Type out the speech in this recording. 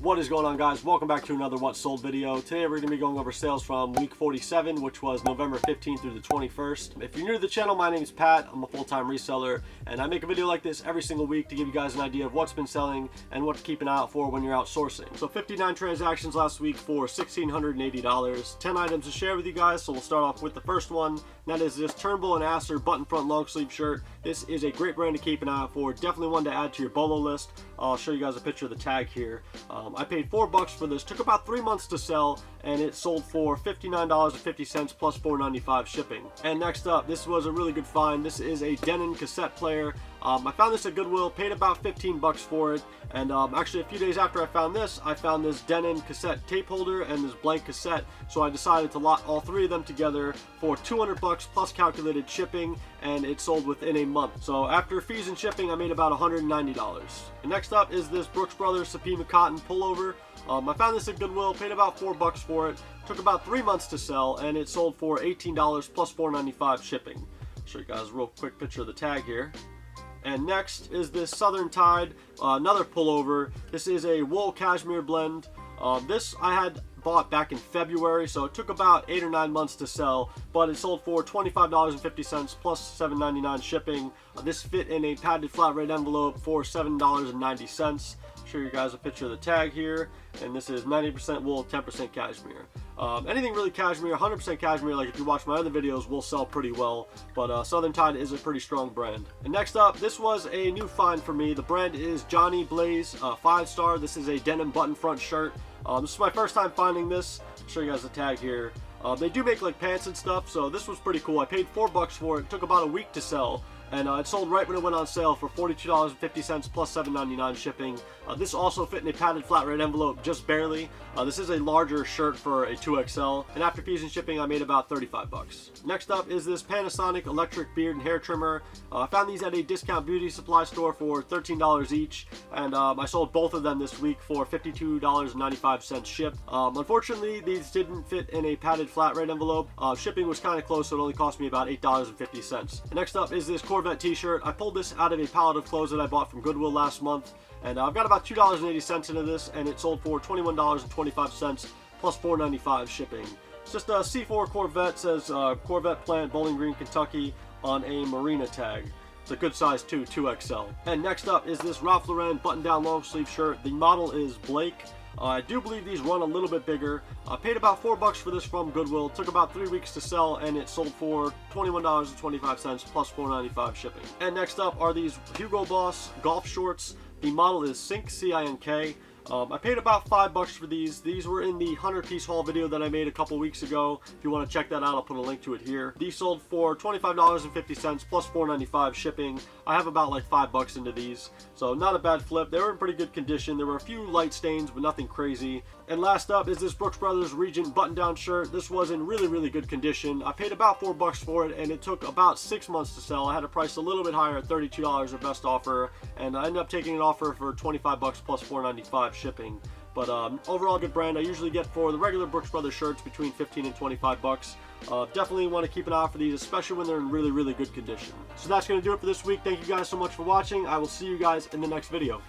What is going on, guys? Welcome back to another What Sold video. Today we're going to be going over sales from week 47, which was November 15th through the 21st. If you're new to the channel, my name is Pat. I'm a full-time reseller, and I make a video like this every single week to give you guys an idea of what's been selling and what to keep an eye out for when you're outsourcing. So 59 transactions last week for $1,680. 10 items to share with you guys, so we'll start off with the first one. And that is this Turnbull and Astor button front long sleeve shirt. This is a great brand to keep an eye out for. Definitely one to add to your BOLO list. I'll show you guys a picture of the tag here. I paid $4 for this. Took about 3 months to sell, and it sold for $59.50 plus $4.95 shipping. And next up, this was a really good find. This is a Denon cassette player. I found this at Goodwill, paid about $15 for it, and actually a few days after I found this Denon cassette tape holder and this blank cassette, so I decided to lot all three of them together for $200 plus calculated shipping, and it sold within a month. So after fees and shipping, I made about $190. And next up is this Brooks Brothers Supima Cotton pullover. I found this at Goodwill, paid about $4 for it, took about 3 months to sell, and it sold for $18 plus $4.95 shipping. I'll show you guys a real quick picture of the tag here. And next is this Southern Tide, another pullover. This is a wool cashmere blend. This I had bought back in February, so it took about 8 or 9 months to sell, but it sold for $25.50 plus $7.99 shipping. This fit in a padded flat rate envelope for $7.90. Show you guys a picture of the tag here, and this is 90% wool, 10% cashmere. Anything really cashmere, 100% cashmere, like if you watch my other videos, will sell pretty well, but Southern Tide is a pretty strong brand. And next up, this was a new find for me. The brand is Johnny Blaze 5-star. This is a denim button front shirt. This is my first time finding this. I'll show you guys the tag here. They do make like pants and stuff, so this was pretty cool. I paid $4 for it. It took about a week to sell, and it sold right when it went on sale for $42.50 plus $7.99 shipping. This also fit in a padded flat rate envelope, just barely. This is a larger shirt for a 2XL, and after fees and shipping, I made about $35. Next up is this Panasonic electric beard and hair trimmer. I found these at a discount beauty supply store for $13 each, and I sold both of them this week for $52.95 shipped. Unfortunately, these didn't fit in a padded flat rate envelope. Shipping was kind of close, so it only cost me about $8.50. Next up is this Corvette t-shirt. I pulled this out of a pallet of clothes that I bought from Goodwill last month, and I've got about $2.80 into this, and it sold for $21.25 plus $4.95 shipping. It's just a C4 Corvette, says Corvette Plant, Bowling Green, Kentucky on a Marina tag. It's a good size too, 2XL. And next up is this Ralph Lauren button-down long sleeve shirt. The model is Blake. I do believe these run a little bit bigger. I paid about $4 for this from Goodwill. It took about 3 weeks to sell, and it sold for $21.25 plus $4.95 shipping. And next up are these Hugo Boss golf shorts. The model is Cink, C-I-N-K. I paid about $5 for these. These were in the 100-piece haul video that I made a couple weeks ago. If you want to check that out, I'll put a link to it here. These sold for $25.50 plus $4.95 shipping. I have about like $5 into these, so not a bad flip. They were in pretty good condition. There were a few light stains, but nothing crazy. And last up is this Brooks Brothers Regent button-down shirt. This was in really good condition. I paid about $4 for it, and it took about 6 months to sell. I had a price a little bit higher at $32, their best offer, and I ended up taking an offer for $25 plus $4.95 shipping. But overall, good brand. I usually get for the regular Brooks Brothers shirts between $15 and $25. Definitely want to keep an eye out for these, especially when they're in really good condition. So that's going to do it for this week. Thank you guys so much for watching. I will see you guys in the next video.